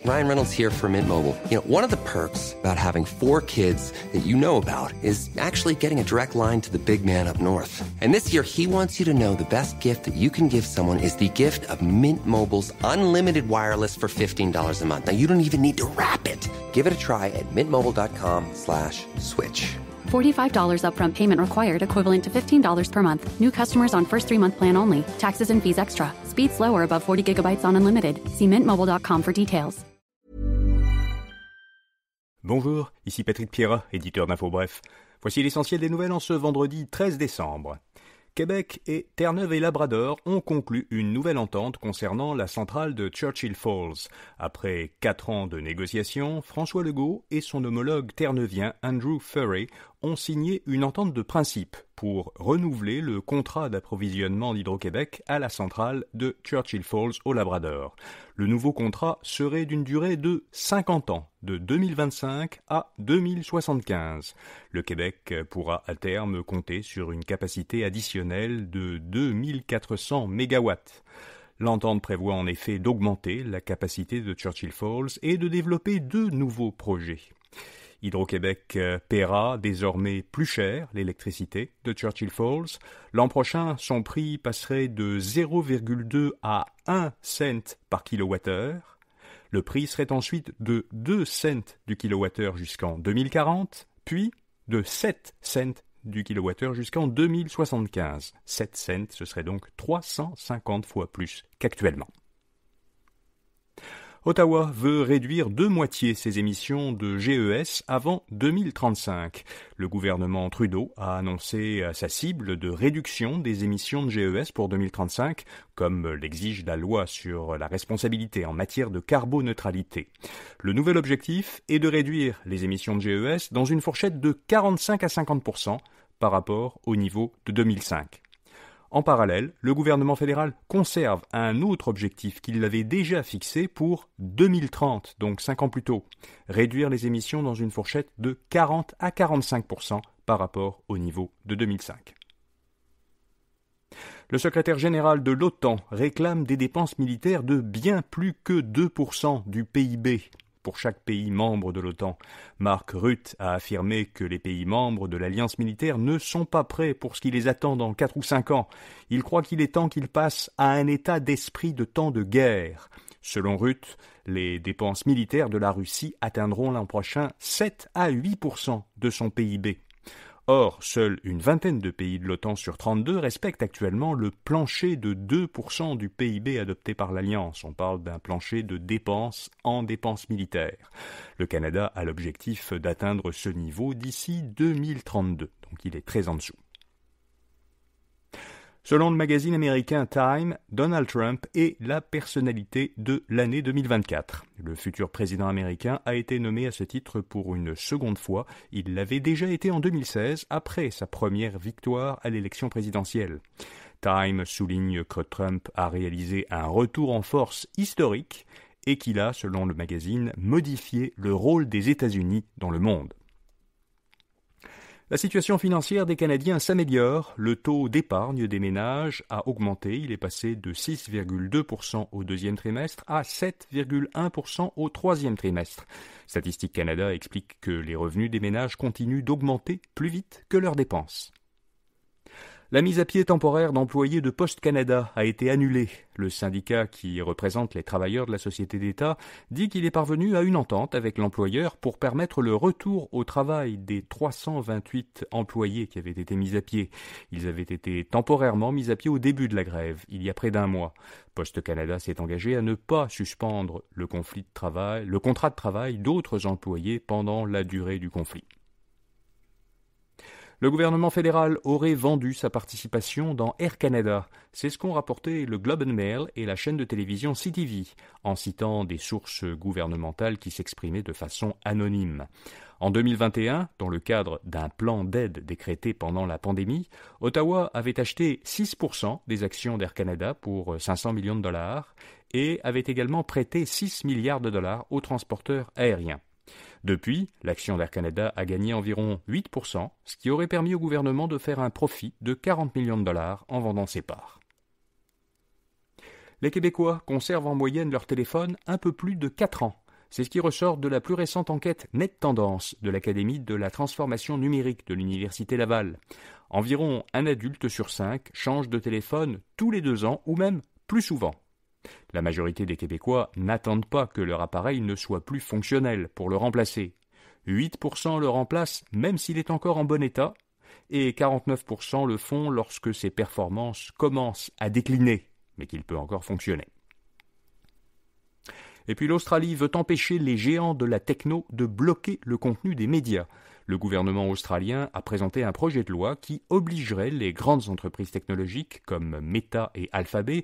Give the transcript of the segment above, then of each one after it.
Ryan Reynolds here for Mint Mobile. You know, one of the perks about having 4 kids that you know about is actually getting a direct line to the big man up north. And this year, he wants you to know the best gift that you can give someone is the gift of Mint Mobile's unlimited wireless for $15 a month. Now, you don't even need to wrap it. Give it a try at mintmobile.com/switch. $45 upfront payment required, equivalent to $15 per month. New customers on first 3-month plan only. Taxes and fees extra. Speed slower above 40 gigabytes on unlimited. See mintmobile.com for details. Bonjour, ici Patrick Pierrat, éditeur d'Info Bref. Voici l'essentiel des nouvelles en ce vendredi 13 décembre. Québec et Terre-Neuve et Labrador ont conclu une nouvelle entente concernant la centrale de Churchill Falls. Après 4 ans de négociations, François Legault et son homologue terre-neuvien Andrew Furey ont signé une entente de principe pour renouveler le contrat d'approvisionnement d'Hydro-Québec à la centrale de Churchill Falls au Labrador. Le nouveau contrat serait d'une durée de 50 ans, de 2025 à 2075. Le Québec pourra à terme compter sur une capacité additionnelle de 2400 MW. L'entente prévoit en effet d'augmenter la capacité de Churchill Falls et de développer 2 nouveaux projets. Hydro-Québec paiera désormais plus cher l'électricité de Churchill Falls. L'an prochain, son prix passerait de 0,2 à 1 cent par kilowattheure. Le prix serait ensuite de 2 cents du kilowattheure jusqu'en 2040, puis de 7 cents du kilowattheure jusqu'en 2075. 7 cents, ce serait donc 350 fois plus qu'actuellement. Ottawa veut réduire de moitié ses émissions de GES avant 2035. Le gouvernement Trudeau a annoncé sa cible de réduction des émissions de GES pour 2035, comme l'exige la loi sur la responsabilité en matière de carboneutralité. Le nouvel objectif est de réduire les émissions de GES dans une fourchette de 45 à 50% par rapport au niveau de 2005. En parallèle, le gouvernement fédéral conserve un autre objectif qu'il avait déjà fixé pour 2030, donc 5 ans plus tôt, réduire les émissions dans une fourchette de 40 à 45% par rapport au niveau de 2005. Le secrétaire général de l'OTAN réclame des dépenses militaires de bien plus que 2% du PIB. Pour chaque pays membre de l'OTAN. Mark Rutte a affirmé que les pays membres de l'alliance militaire ne sont pas prêts pour ce qui les attend dans 4 ou 5 ans. Il croit qu'il est temps qu'ils passent à un état d'esprit de temps de guerre. Selon Rutte, les dépenses militaires de la Russie atteindront l'an prochain 7 à 8% de son PIB. Or, seule une vingtaine de pays de l'OTAN sur 32 respectent actuellement le plancher de 2% du PIB adopté par l'Alliance. On parle d'un plancher de dépenses en dépenses militaires. Le Canada a l'objectif d'atteindre ce niveau d'ici 2032, donc il est très en dessous. Selon le magazine américain Time, Donald Trump est la personnalité de l'année 2024. Le futur président américain a été nommé à ce titre pour une seconde fois. Il l'avait déjà été en 2016, après sa première victoire à l'élection présidentielle. Time souligne que Trump a réalisé un retour en force historique et qu'il a, selon le magazine, modifié le rôle des États-Unis dans le monde. La situation financière des Canadiens s'améliore. Le taux d'épargne des ménages a augmenté. Il est passé de 6,2% au deuxième trimestre à 7,1% au troisième trimestre. Statistique Canada explique que les revenus des ménages continuent d'augmenter plus vite que leurs dépenses. La mise à pied temporaire d'employés de Poste Canada a été annulée. Le syndicat qui représente les travailleurs de la société d'État dit qu'il est parvenu à une entente avec l'employeur pour permettre le retour au travail des 328 employés qui avaient été mis à pied. Ils avaient été temporairement mis à pied au début de la grève, il y a près d'un mois. Poste Canada s'est engagé à ne pas suspendre le contrat de travail d'autres employés pendant la durée du conflit. Le gouvernement fédéral aurait vendu sa participation dans Air Canada. C'est ce qu'ont rapporté le Globe and Mail et la chaîne de télévision CTV, en citant des sources gouvernementales qui s'exprimaient de façon anonyme. En 2021, dans le cadre d'un plan d'aide décrété pendant la pandémie, Ottawa avait acheté 6% des actions d'Air Canada pour 500 millions de dollars et avait également prêté 6 milliards de dollars aux transporteurs aériens. Depuis, l'action d'Air Canada a gagné environ 8%, ce qui aurait permis au gouvernement de faire un profit de 40 millions de dollars en vendant ses parts. Les Québécois conservent en moyenne leur téléphone un peu plus de 4 ans. C'est ce qui ressort de la plus récente enquête Net Tendance de l'Académie de la transformation numérique de l'Université Laval. Environ 1 adulte sur 5 change de téléphone tous les 2 ans ou même plus souvent. La majorité des Québécois n'attendent pas que leur appareil ne soit plus fonctionnel pour le remplacer. 8% le remplacent même s'il est encore en bon état et 49% le font lorsque ses performances commencent à décliner, mais qu'il peut encore fonctionner. Et puis l'Australie veut empêcher les géants de la techno de bloquer le contenu des médias. Le gouvernement australien a présenté un projet de loi qui obligerait les grandes entreprises technologiques comme Meta et Alphabet,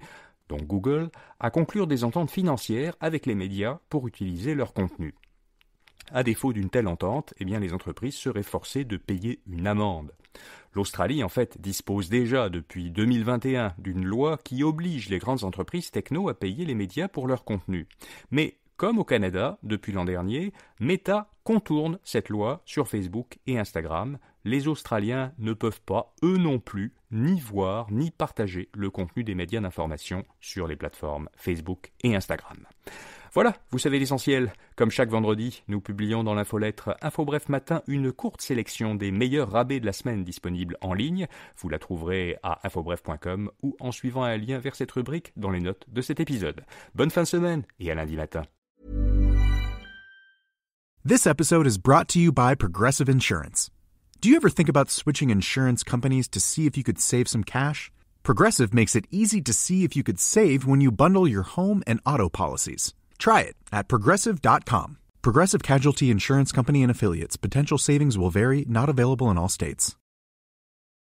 dont Google, à conclure des ententes financières avec les médias pour utiliser leur contenu. À défaut d'une telle entente, les entreprises seraient forcées de payer une amende. L'Australie, en fait, dispose déjà depuis 2021 d'une loi qui oblige les grandes entreprises techno à payer les médias pour leur contenu. Mais, comme au Canada, depuis l'an dernier, Meta contourne cette loi sur Facebook et Instagram. Les Australiens ne peuvent pas, eux non plus, ni voir ni partager le contenu des médias d'information sur les plateformes Facebook et Instagram. Voilà, vous savez l'essentiel. Comme chaque vendredi, nous publions dans l'infolettre InfoBref Matin une courte sélection des meilleurs rabais de la semaine disponibles en ligne. Vous la trouverez à infobref.com ou en suivant un lien vers cette rubrique dans les notes de cet épisode. Bonne fin de semaine et à lundi matin. This episode is brought to you by Progressive Insurance. Do you ever think about switching insurance companies to see if you could save some cash? Progressive makes it easy to see if you could save when you bundle your home and auto policies. Try it at Progressive.com. Progressive Casualty Insurance Company and Affiliates. Potential savings will vary, not available in all states.